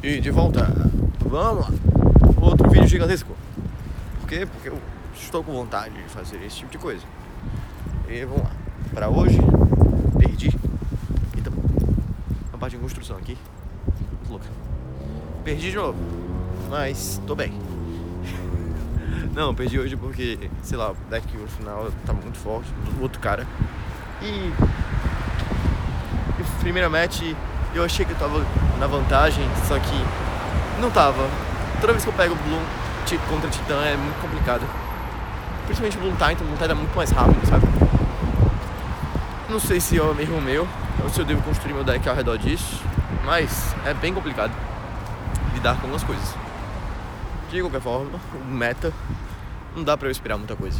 E de volta, vamos lá, outro vídeo gigantesco. Por quê? Porque eu estou com vontade de fazer esse tipo de coisa. E vamos lá, pra hoje, perdi. Eita, uma parte de construção aqui, muito louca. Perdi de novo, mas tô bem. Não, perdi hoje porque, sei lá, o deck no final tá muito forte, do outro cara. E primeira match eu achei que eu tava na vantagem, só que não tava. Toda vez que eu pego o Bloom contra Titã é muito complicado. Principalmente o Bloom Titan é muito mais rápido, sabe? Não sei se é um erro meu ou se eu devo construir meu deck ao redor disso, mas é bem complicado lidar com algumas coisas. De qualquer forma, o meta não dá pra eu esperar muita coisa.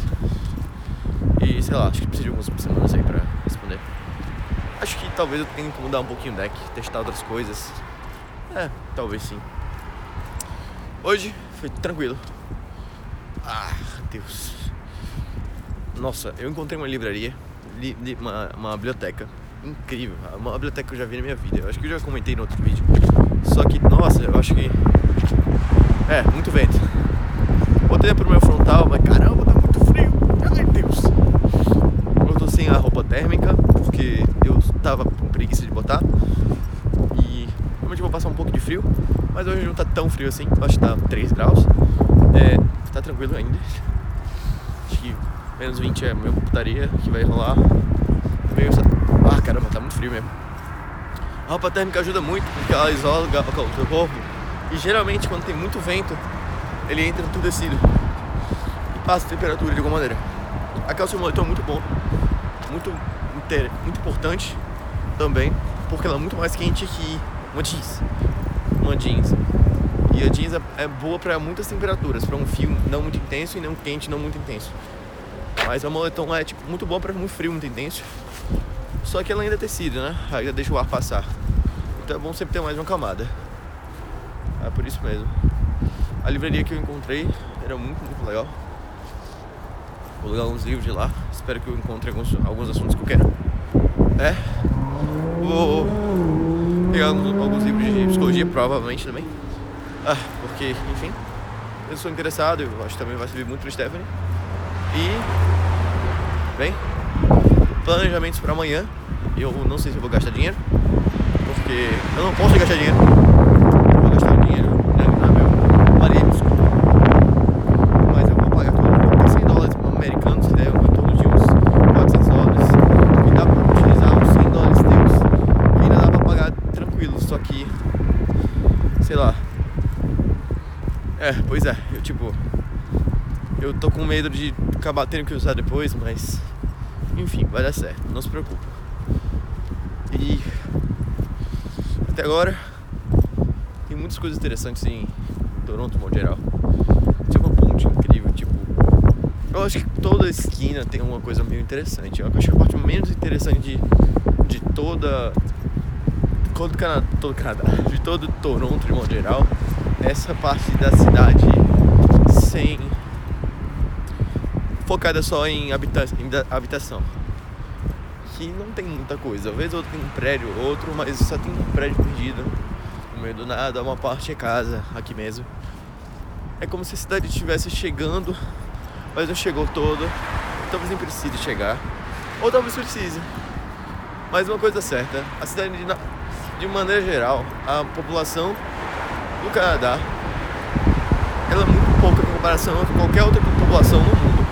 E sei lá, acho que preciso de algumas semanas aí pra responder. Acho que talvez eu tenha que mudar um pouquinho o deck, testar outras coisas. Talvez sim. Hoje foi tranquilo. Ah, Deus. Nossa, eu encontrei uma livraria, uma biblioteca incrível. Uma biblioteca que eu já vi na minha vida. Eu acho que eu já comentei no outro vídeo. Só que, nossa, eu acho que... muito vento. Botei pro meu frontal, mas caramba, tá muito frio. Ai, Deus. Eu tô sem a roupa térmica, porque eu tava com preguiça de botar. E realmente vou passar um pouco de frio. Mas hoje não tá tão frio assim, acho que tá 3 graus. Tá tranquilo ainda. Acho que menos 20 é a minha putaria que vai rolar. Caramba, tá muito frio mesmo. A roupa térmica ajuda muito, porque ela isola o teu corpo. E geralmente quando tem muito vento, ele entra no teu tecido e passa a temperatura de alguma maneira. A calça moletom é muito bom, muito importante também, porque ela é muito mais quente que uma jeans. E a jeans é boa para muitas temperaturas, para um frio não muito intenso e não quente não muito intenso. Mas a moletom é muito bom para muito frio muito intenso. Só que ela ainda é tecido, né? Ainda deixa o ar passar. Então é bom sempre ter mais uma camada. É por isso mesmo. A livraria que eu encontrei era muito legal. Vou ler alguns livros de lá. Espero que eu encontre alguns assuntos que eu quero. Vou pegar alguns livros de psicologia, provavelmente também. Porque, enfim, eu sou interessado. Eu acho que também vai servir muito pro Stephanie. E, bem, planejamentos para amanhã. Eu não sei se eu vou gastar dinheiro, porque eu não posso gastar dinheiro. Eu vou gastar dinheiro na meu marido, desculpa. Mas eu vou pagar tudo. $100 americanos, né? Em torno de uns $400. E dá pra utilizar uns $100 teus. E ainda dá pra pagar tranquilo, só que, sei lá. Pois é, eu tô com medo de acabar tendo que usar depois, mas enfim, vai dar certo, não se preocupa. E até agora tem muitas coisas interessantes em Toronto, no modo geral. Tem uma ponte incrível, eu acho que toda esquina tem uma coisa meio interessante. Eu acho que a parte menos interessante de todo o Canadá, de todo Toronto, de modo geral, é essa parte da cidade focada só em habitação, que não tem muita coisa. Às vezes outro tem um prédio, outro, mas só tem um prédio perdido no meio do nada. Uma parte é casa, aqui mesmo. É como se a cidade estivesse chegando, mas não chegou toda. Talvez nem precise chegar, ou talvez precise. Mas uma coisa certa, a cidade de maneira geral, a população do Canadá, ela é muito pouca em comparação com qualquer outra população no mundo.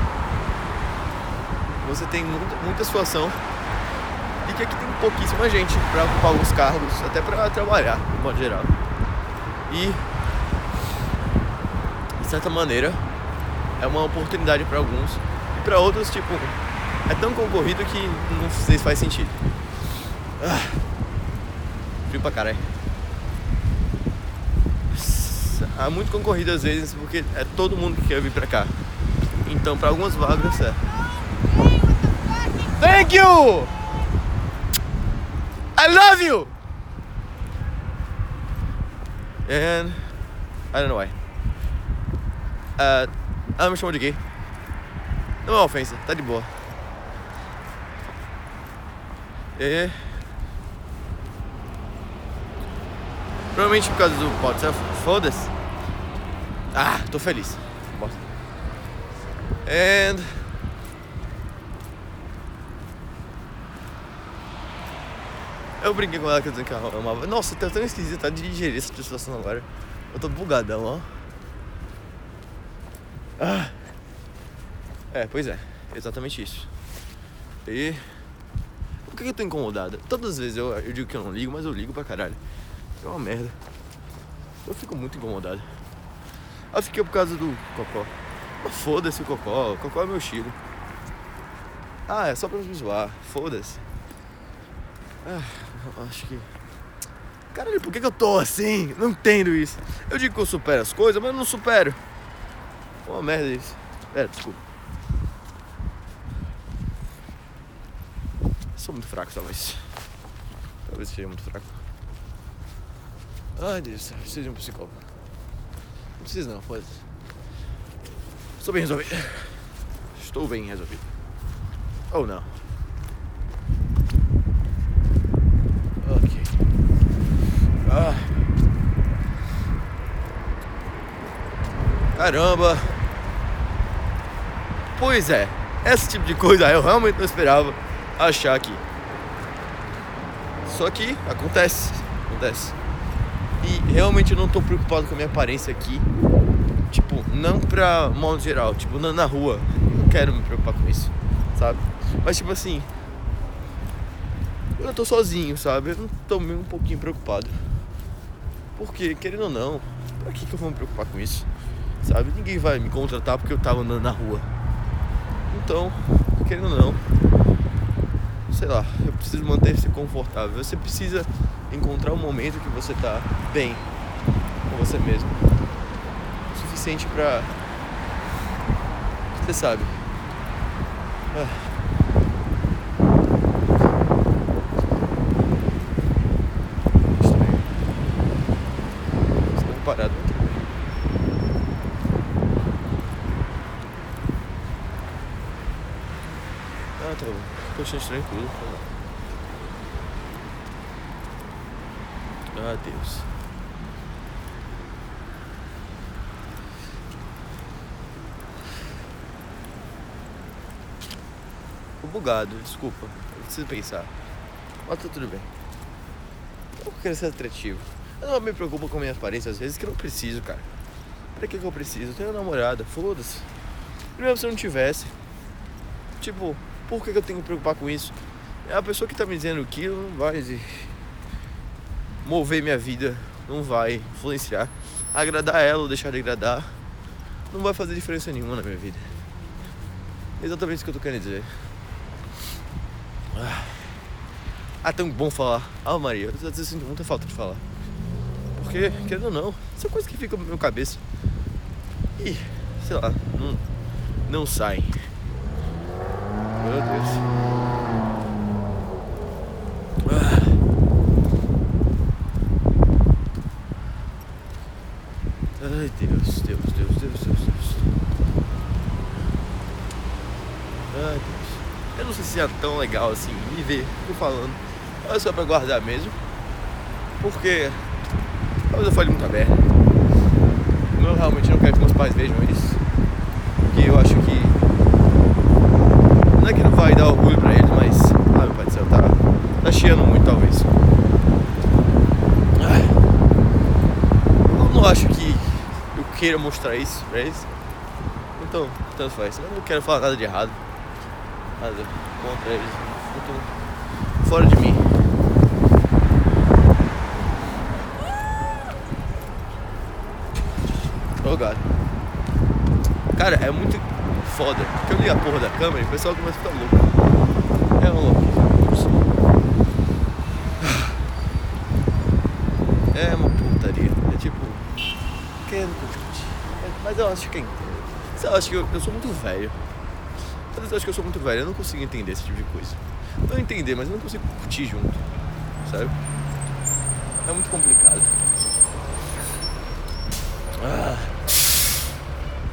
Você tem muita situação de que aqui tem pouquíssima gente para ocupar alguns cargos, até para trabalhar, de modo geral. E, de certa maneira, é uma oportunidade para alguns. E para outros, é tão concorrido que não sei se faz sentido. Frio pra caralho. Há muito concorrido às vezes, porque é todo mundo que quer vir pra cá. Então, para algumas vagas, Thank you! I love you! And I don't know why. Ela me chamou de gay. Não é uma ofensa, tá de boa. Provavelmente por causa do Pod Self. Foda-se. Ah, tô feliz. Bosta. And... eu brinquei com ela que eu dizendo que ela amava. Nossa, tá tão esquisito, tá de digerir essa situação agora. Eu tô bugadão, ó. Ah. É, pois é. Exatamente isso. E... por que eu tô incomodada? Todas as vezes eu digo que eu não ligo, mas eu ligo pra caralho. É uma merda. Eu fico muito incomodado. Eu fiquei por causa do Cocó. Mas foda-se o Cocó. O Cocó é meu estilo. Ah, é só pra me zoar. Foda-se. Ah, acho que... caralho, por que eu tô assim? Não entendo isso. Eu digo que eu supero as coisas, mas eu não supero. Uma merda isso. Desculpa. Sou muito fraco, talvez. Talvez seja muito fraco. Ai, Deus, preciso de um psicólogo. Não preciso não, foda-se. Estou bem resolvido. Estou bem resolvido. Ou não. Ok. Caramba. Pois é. Esse tipo de coisa eu realmente não esperava achar aqui. Só que acontece. E realmente eu não tô preocupado com a minha aparência aqui. Tipo, não pra modo geral. Tipo, na rua. Eu não quero me preocupar com isso, sabe? Mas tipo assim, eu tô sozinho, sabe? Eu não tô meio um pouquinho preocupado. Porque, querendo ou não, pra que eu vou me preocupar com isso? Sabe? Ninguém vai me contratar porque eu tava andando na rua. Então, querendo ou não, sei lá, eu preciso manter-se confortável. Você precisa encontrar um momento que você tá bem com você mesmo. O suficiente pra... você sabe. Estranho. Estou parado aqui. Ah, tá bom. Tô achando estranho tudo. Ah, Deus. Tô bugado, desculpa. Eu preciso pensar. Mas tá tudo bem. Eu quero ser atrativo. Eu não me preocupo com a minha aparência às vezes, que eu não preciso, cara. Pra que eu preciso? Eu tenho uma namorada, foda-se. Primeiro, se eu não tivesse. Tipo, por que eu tenho que me preocupar com isso? É a pessoa que tá me dizendo aquilo não vai mover minha vida, não vai influenciar. Agradar ela ou deixar de agradar não vai fazer diferença nenhuma na minha vida. Exatamente isso que eu tô querendo dizer. Tão bom falar. Maria, eu sinto muita falta de falar. Porque, querendo ou não, isso é coisa que fica na minha cabeça. E, sei lá, não sai. Meu Deus. Ai, Deus. Ai, Deus. Eu não sei se é tão legal assim me ver falando. É só pra guardar mesmo. Porque talvez eu fale muita merda. Eu realmente não quero que meus pais vejam isso. Porque eu acho que não é que não vai dar orgulho pra eles, mas meu pai do céu, tá chiando muito talvez. Eu não acho que eu queira mostrar isso pra eles. Então, tanto faz. Eu não quero falar nada de errado. Nada contra eles. Muito fora de mim. Oh, God. Cara, é muito foda. Porque eu ligo a porra da câmera e o pessoal começa a ficar louco. É um louco. É uma putaria. É tipo... querendo curtir. Mas eu acho que é inteiro. Eu acho que eu sou muito velho. Às vezes eu acho que eu sou muito velho. Eu não consigo entender esse tipo de coisa. Não entender, mas eu não consigo curtir junto. Sabe? É muito complicado.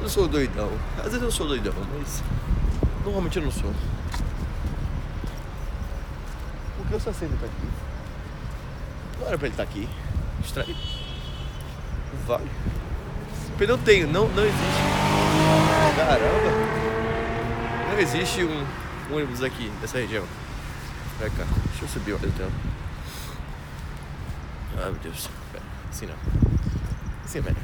Eu sou doidão. Às vezes eu sou doidão, mas normalmente eu não sou. Porque eu só sei ele tá aqui. Não era pra ele estar aqui. Estranho. Vale. Pneu tenho, não existe. Caramba. Não existe um ônibus aqui nessa região. Pra cá. Deixa eu subir então. Ah, meu Deus. Pera, assim não. Assim é melhor.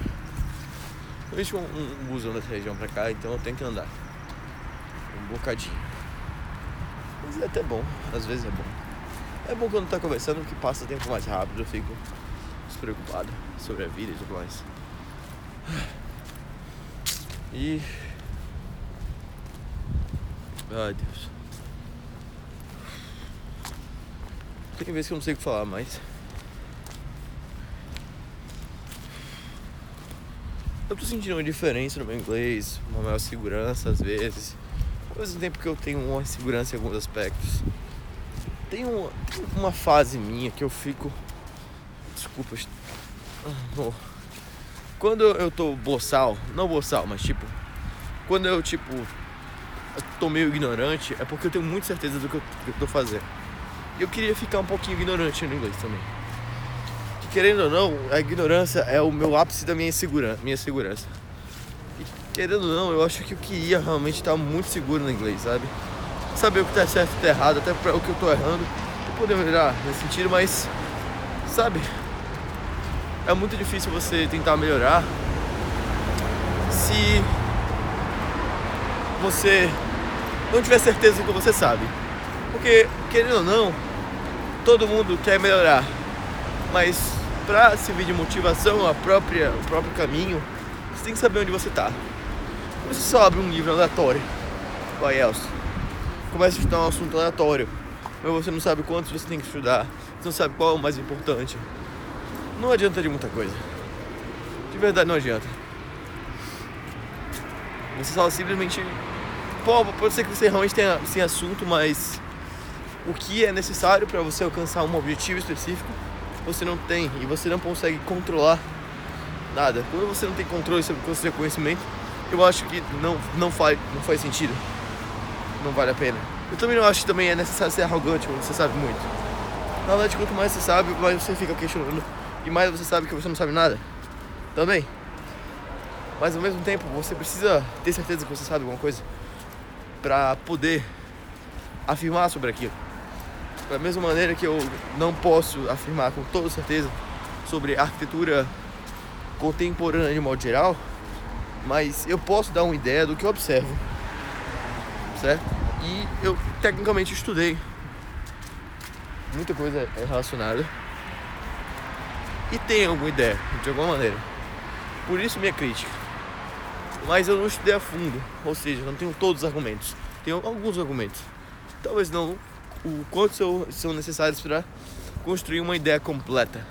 Não existe um busão dessa região pra cá, então eu tenho que andar. Um bocadinho. Mas é até bom. Às vezes é bom. É bom quando tá conversando que passa tempo mais rápido. Eu fico despreocupado sobre a vida e tudo mais. E... ai, Deus. Tem vezes que eu não sei o que falar mais. Eu tô sentindo uma diferença no meu inglês, uma maior segurança às vezes. Ao mesmo tempo que eu tenho uma insegurança em alguns aspectos. Tem uma fase minha que eu fico... Desculpa. Quando eu tô boçal, não boçal, mas tipo... Quando eu tô meio ignorante, é porque eu tenho muita certeza do que eu tô fazendo. E eu queria ficar um pouquinho ignorante no inglês também. Que, querendo ou não, a ignorância é o meu ápice da minha segurança. E querendo ou não, eu acho que eu queria realmente estar muito seguro no inglês, sabe? Saber o que tá certo e o que tá errado, até para o que eu tô errando. Eu poder melhorar nesse sentido, mas... sabe? É muito difícil você tentar melhorar se você não tiver certeza do que você sabe. Porque, querendo ou não, todo mundo quer melhorar. Mas pra servir de motivação, o próprio caminho, você tem que saber onde você tá. Você só abre um livro aleatório. Vai, Elcio. Começa a estudar um assunto aleatório. Mas você não sabe quantos você tem que estudar. Você não sabe qual é o mais importante. Não adianta de muita coisa. De verdade não adianta. Você só simplesmente... pode ser que você realmente tenha sem assunto, mas... o que é necessário para você alcançar um objetivo específico, você não tem. E você não consegue controlar nada. Quando você não tem controle sobre o seu conhecimento, eu acho que não faz sentido. Não vale a pena. Eu também não acho que também é necessário ser arrogante quando você sabe muito. Na verdade, quanto mais você sabe, mais você fica questionando. E mais você sabe que você não sabe nada. Também. Mas ao mesmo tempo, você precisa ter certeza que você sabe alguma coisa pra poder afirmar sobre aquilo. Da mesma maneira que eu não posso afirmar com toda certeza sobre arquitetura contemporânea de modo geral, mas eu posso dar uma ideia do que eu observo, certo? E eu tecnicamente estudei muita coisa relacionada e tenho alguma ideia, de alguma maneira. Por isso minha crítica. Mas eu não estudei a fundo, ou seja, não tenho todos os argumentos. Tenho alguns argumentos. Talvez não o quanto são necessários para construir uma ideia completa.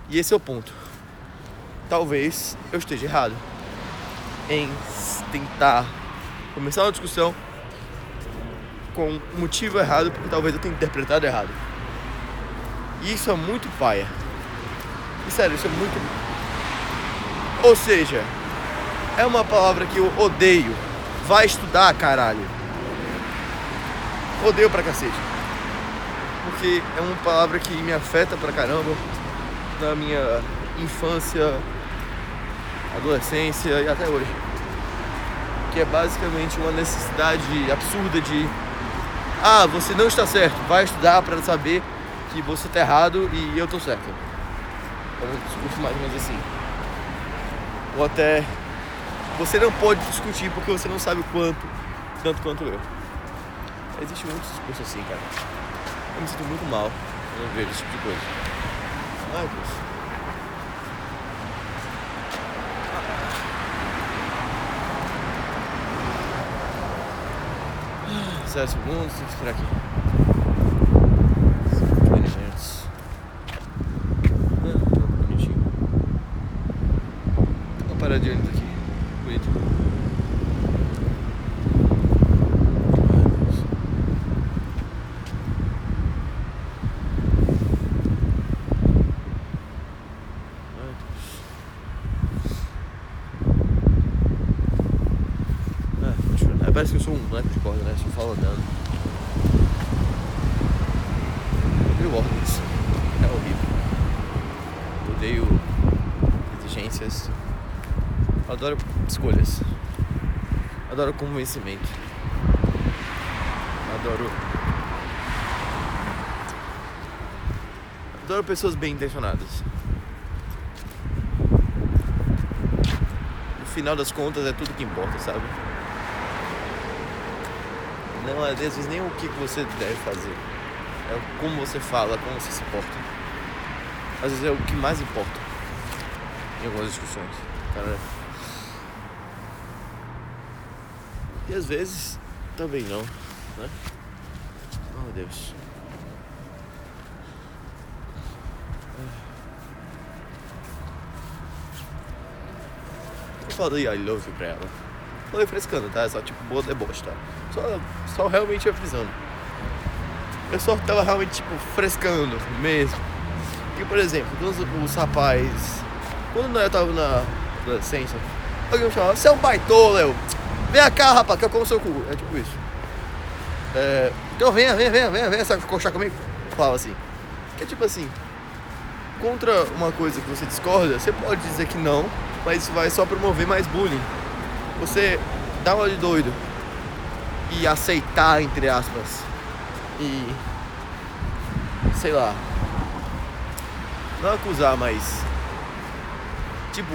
E esse é o ponto. Talvez eu esteja errado em tentar começar uma discussão com um motivo errado, porque talvez eu tenha interpretado errado. E isso é muito paia. E sério, isso é muito... ou seja, é uma palavra que eu odeio. Vai estudar, caralho. Odeio pra cacete. Porque é uma palavra que me afeta pra caramba na minha infância, adolescência e até hoje. Que é basicamente uma necessidade absurda de... você não está certo, vai estudar pra saber que você tá errado e eu tô certo. É um discurso mais ou menos assim. Ou até... você não pode discutir porque você não sabe o quanto, tanto quanto eu. Existe muito discurso assim, cara. Eu me sinto muito mal quando eu vejo esse tipo de coisa. Ai, Deus. 0 segundos, tem que esperar aqui. 5 minutos. Bonitinho. Tem uma paradinha aqui. Bonito. Parece que eu sou um moleque de corda, né? Só falo andando. Eu odeio óculos. É horrível. Eu odeio experiências. Adoro escolhas. Adoro convencimento. Adoro pessoas bem intencionadas. No final das contas é tudo que importa, sabe? Não é às vezes nem o que você deve fazer. É como você fala, como você se porta. Às vezes é o que mais importa em algumas discussões, cara. E às vezes também não, né? Oh, meu Deus. Eu falei I love you pra ela. Falei frescando, tá? Só tipo boa deboche, tá? Só realmente avisando. Eu só tava realmente tipo frescando mesmo. E por exemplo, os rapazes, quando eu tava na adolescência, alguém me chamava, você é um baitola, eu. Vem cá, rapaz, que eu como seu cu. É tipo isso. Então venha, sabe, coxar comigo? Fala assim. Que é tipo assim, contra uma coisa que você discorda, você pode dizer que não, mas isso vai só promover mais bullying. Você dá uma de doido e aceitar, entre aspas, e sei lá, não acusar, mas tipo,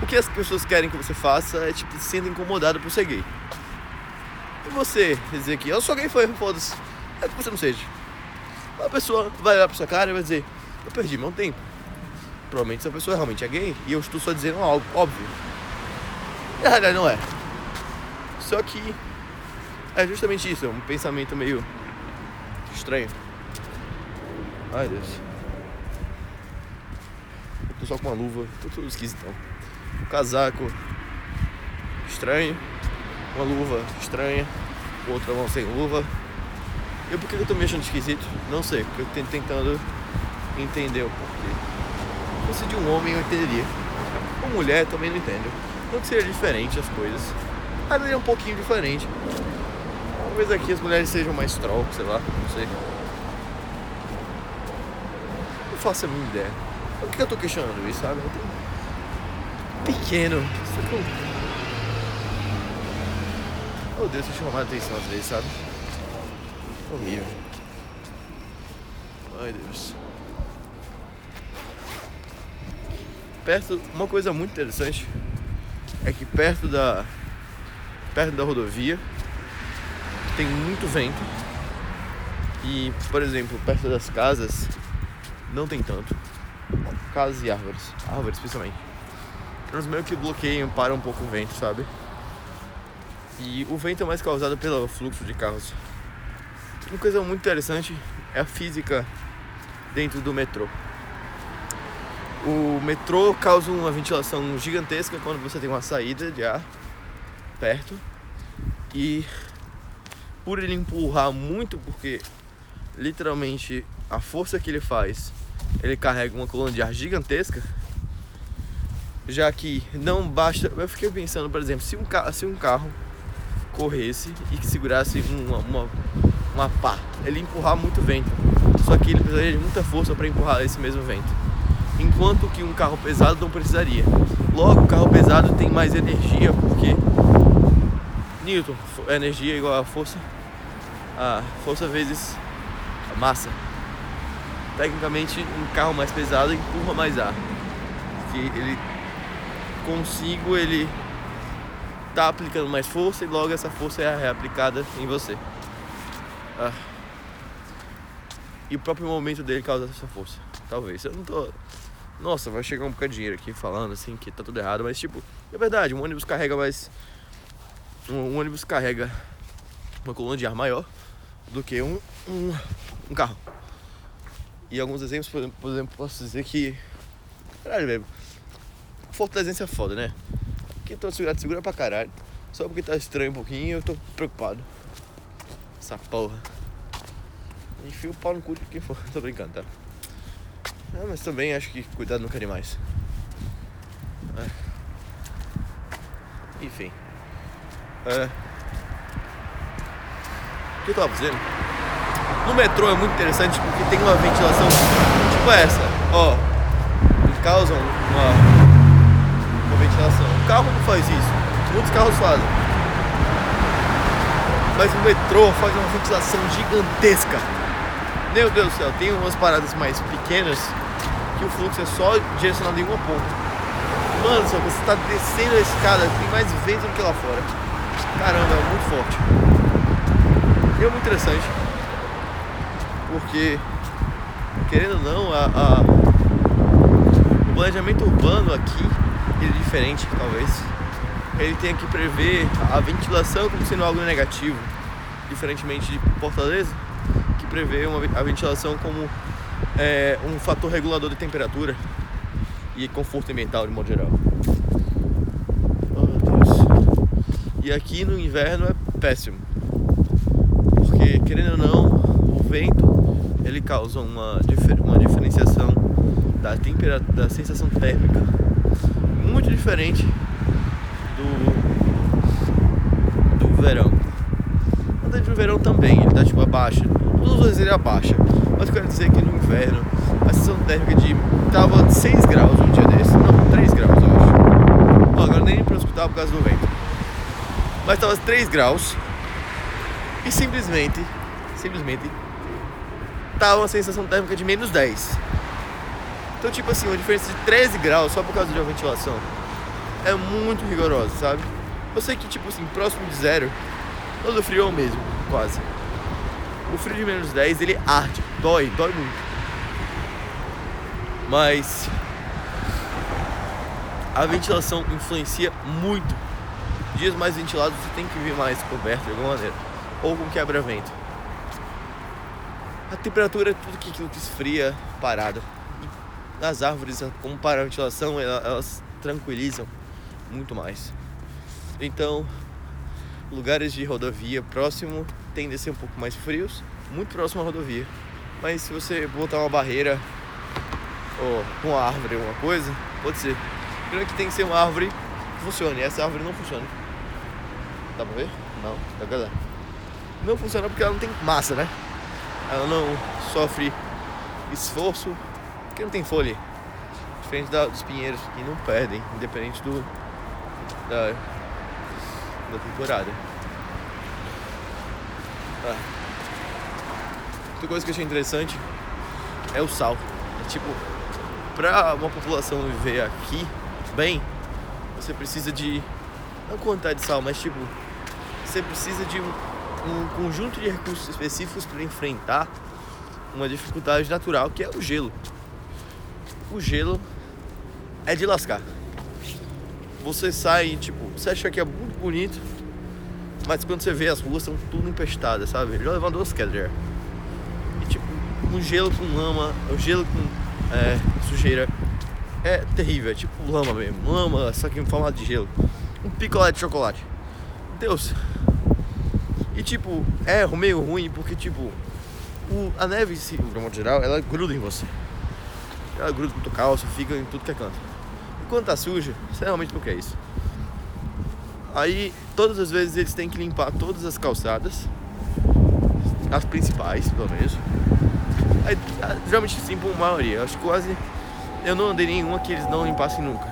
o que as pessoas querem que você faça é tipo, se sendo incomodado por ser gay. E você dizer que eu sou gay, foda-se, é que você não seja. A pessoa vai olhar pra sua cara e vai dizer, eu perdi meu tempo. Provavelmente essa pessoa realmente é gay e eu estou só dizendo algo óbvio. Na realidade não é. Só que é justamente isso, é um pensamento meio estranho. Ai Deus. Eu tô só com uma luva, tô tudo esquisitão. Um casaco estranho, uma luva estranha, outra mão sem luva. E por que eu tô me achando esquisito? Não sei, porque eu tô tentando entender o porquê. Se fosse de um homem eu entenderia. Uma mulher também não entendo. Não que seja diferente as coisas. Mas é um pouquinho diferente. Talvez aqui as mulheres sejam mais troll, sei lá, não sei. Não faço a minha ideia. Por que eu tô questionando isso, sabe? Pequeno. Só que eu... Oh Deus, deixa eu chamar a atenção às vezes, sabe? Horrível. Ai Deus. Uma coisa muito interessante é que perto da rodovia tem muito vento. E, por exemplo, perto das casas não tem tanto. Casas e árvores. Árvores, principalmente. Elas meio que bloqueiam, param um pouco o vento, sabe? E o vento é mais causado pelo fluxo de carros. Uma coisa muito interessante é a física dentro do metrô. O metrô causa uma ventilação gigantesca quando você tem uma saída de ar perto. E por ele empurrar muito, porque literalmente a força que ele faz, ele carrega uma coluna de ar gigantesca. Já que não basta... Eu fiquei pensando, por exemplo, se um carro corresse e que segurasse uma pá, ele empurrar muito vento. Só que ele precisaria de muita força para empurrar esse mesmo vento. Enquanto que um carro pesado não precisaria. Logo, o carro pesado tem mais energia, porque Newton, a energia é igual a força vezes a massa. Tecnicamente, um carro mais pesado empurra mais ar. Porque ele tá aplicando mais força e logo essa força é reaplicada em você. E o próprio movimento dele causa essa força. Talvez. Eu não tô... Nossa, vai chegar um bocado de dinheiro aqui falando assim que tá tudo errado, mas tipo, é verdade, um ônibus carrega uma coluna de ar maior do que um carro. E alguns exemplos, por exemplo, posso dizer que... Caralho, velho, Fortaleza é foda, né? Quem tá segura pra caralho. Só porque tá estranho um pouquinho eu tô preocupado. Essa porra. Enfia o pau no cu de quem for. Tô brincando, tá? Mas também acho que cuidado nunca é demais. Enfim. O que eu tava dizendo? No metrô é muito interessante porque tem uma ventilação tipo essa, ó. Que causa ventilação. O carro não faz isso, muitos carros fazem. Mas o metrô faz uma ventilação gigantesca. Meu Deus do céu, tem umas paradas mais pequenas que o fluxo é só direcionado em uma ponta. Mano, só que você tá descendo a escada, tem mais vento do que lá fora. Caramba, é muito forte. E é muito interessante. Porque, querendo ou não, o planejamento urbano aqui, ele é diferente, talvez. Ele tem que prever a ventilação como sendo algo negativo. Diferentemente de Fortaleza, que prevê a ventilação como um fator regulador de temperatura e conforto ambiental de modo geral. Oh, Deus. E aqui no inverno é péssimo, porque querendo ou não, o vento ele causa uma diferenciação da temperatura, da sensação térmica muito diferente do verão. No verão também ele tá tipo abaixa, todos os dias ele abaixa, mas eu quero dizer que no inverno a sensação térmica tava 6 graus um dia desse, não, 3 graus eu acho. Agora nem pra escutar por causa do vento, mas tava 3 graus e simplesmente tava uma sensação térmica de menos 10. Então tipo assim, uma diferença de 13 graus só por causa de uma ventilação é muito rigorosa, sabe? Eu sei que tipo assim, próximo de zero todo frio é o mesmo, quase. O frio de menos 10 ele arde, dói muito. Mas a ventilação influencia muito. Dias mais ventilados você tem que vir mais coberto de alguma maneira, ou com quebra-vento. A temperatura é tudo aquilo que esfria parado. E as árvores, como para a ventilação, elas tranquilizam muito mais. Então, lugares de rodovia próximo tendem a ser um pouco mais frios, muito próximo à rodovia. Mas se você botar uma barreira ou uma árvore, alguma coisa, pode ser. Primeiro que tem que ser uma árvore que funcione. Essa árvore não funciona. Dá pra ver? Não, dá pra ver. Não funciona porque ela não tem massa, né? Ela não sofre esforço porque não tem folha. Diferente dos pinheiros que não perdem, independente da temporada. Outra coisa que eu achei interessante é o sal. Tipo, pra uma população viver aqui bem, você precisa de, não quantidade de sal, mas tipo, você precisa de um conjunto de recursos específicos para enfrentar uma dificuldade natural que é o gelo. O gelo é de lascar. Você sai, tipo, você acha que é muito bonito, mas quando você vê as ruas estão tudo empestadas, sabe? Já levando 2 quedas já. E tipo, um gelo com lama, o gelo com sujeira é terrível, é tipo lama mesmo. Lama, só que em formato de gelo. Um picolé de chocolate. Deus. E tipo, é meio ruim porque tipo, a neve, de modo geral, ela gruda em você. Ela gruda com tua calça, fica em tudo que é canto. E quando tá suja, você realmente não quer isso. Aí, todas as vezes eles têm que limpar todas as calçadas, as principais, pelo menos. Aí, geralmente limpam a maioria. Acho que quase eu não andei nenhuma que eles não limpassem nunca.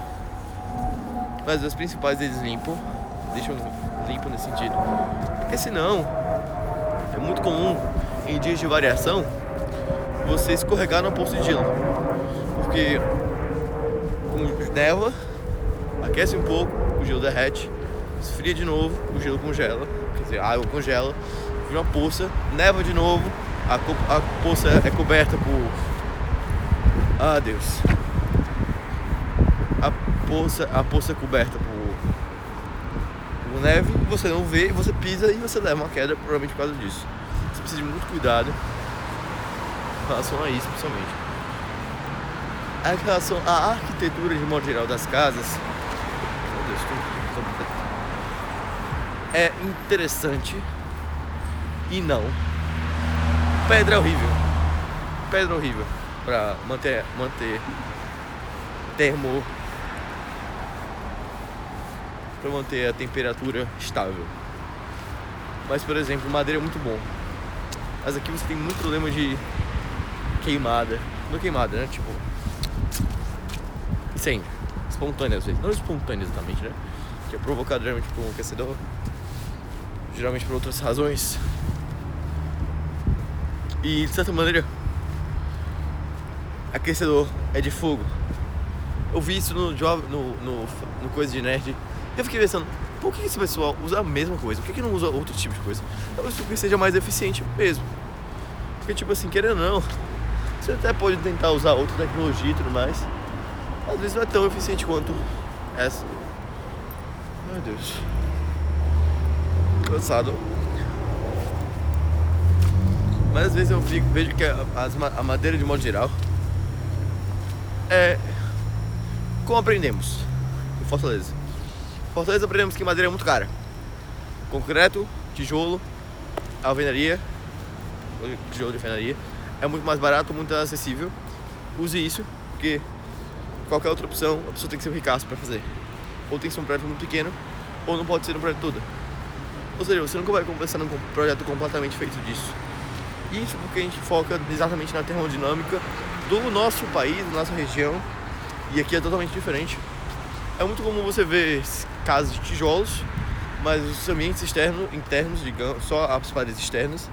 Mas as principais eles limpam, deixam limpo nesse sentido. Porque senão, é muito comum em dias de variação você escorregar no poço de gelo. Porque neva, aquece um pouco, o gelo derrete, esfria de novo, o gelo congela, quer dizer, a água congela, vira uma poça, neva de novo, a poça é coberta por... Ah, Deus. A poça é coberta por neve, você não vê, você pisa e você leva uma queda, provavelmente por causa disso. Você precisa de muito cuidado em relação a isso, principalmente. Em relação à arquitetura de modo geral das casas, meu Deus, é interessante e não. Pedra é horrível. Pedra é horrível pra manter pra manter a temperatura estável. Mas, por exemplo, madeira é muito bom. Mas aqui você tem muito problema de queimada. Não queimada, né? Tipo, incêndio. espontânea às vezes. Não espontânea exatamente, né? Que é provocado geralmente por um aquecedor, geralmente por outras razões. E de certa maneira, aquecedor é de fogo. Eu vi isso no coisa de nerd. Eu fiquei pensando, por que esse pessoal usa a mesma coisa? Por que não usa outro tipo de coisa? Talvez porque seja mais eficiente mesmo. Porque tipo assim, querendo ou não, você até pode tentar usar outra tecnologia e tudo mais. Às vezes não é tão eficiente quanto essa. Meu Deus. Cansado. Mas às vezes eu vejo que a madeira de modo geral é como aprendemos em Fortaleza. Em Fortaleza aprendemos que madeira é muito cara. Concreto, tijolo, alvenaria, tijolo de alvenaria é muito mais barato, muito mais acessível. Use isso, porque qualquer outra opção a pessoa tem que ser um ricaço para fazer. Ou tem que ser um projeto muito pequeno, ou não pode ser um projeto todo. Ou seja, você nunca vai começar num projeto completamente feito disso. Isso porque a gente foca exatamente na termodinâmica do nosso país, da nossa região. E aqui é totalmente diferente. É muito comum você ver casas de tijolos, mas os ambientes internos, digamos, só as paredes externas.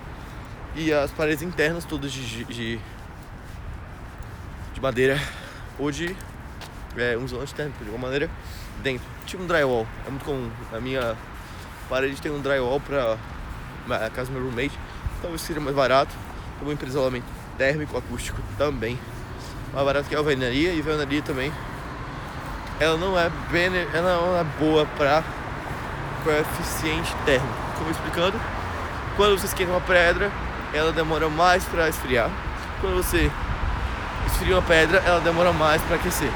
E as paredes internas todas de madeira ou de um isolante térmico, de alguma maneira, dentro. Tipo um drywall. É muito comum. A minha parede tem um drywall para a casa do meu roommate. Talvez seja mais barato. Também para isolamento térmico, acústico também. Mais barato que a alvenaria. E a alvenaria também. Ela não é boa para coeficiente térmico. Como explicando, quando você esquenta uma pedra, ela demora mais para esfriar. Quando você esfria uma pedra, ela demora mais para aquecer.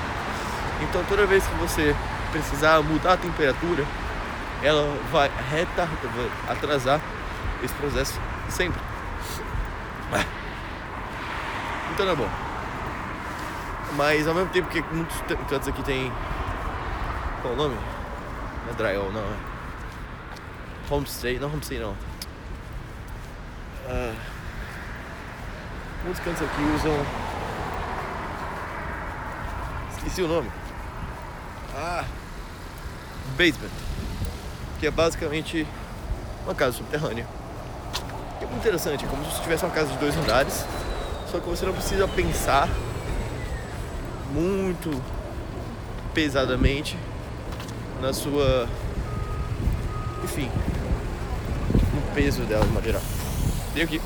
Então toda vez que você precisar mudar a temperatura, ela vai atrasar esse processo sempre. Então não é bom. Mas ao mesmo tempo que muitos cantos aqui tem... Qual o nome? Não é drywall, não. É homestay. Não, homestay não. Muitos cantos aqui usam... Esqueci o nome. Basement. Que é basicamente uma casa subterrânea. É muito interessante, é como se você tivesse uma casa de 2 andares, só que você não precisa pensar muito pesadamente na sua... Enfim, no peso dela de maneira geral. Vem aqui.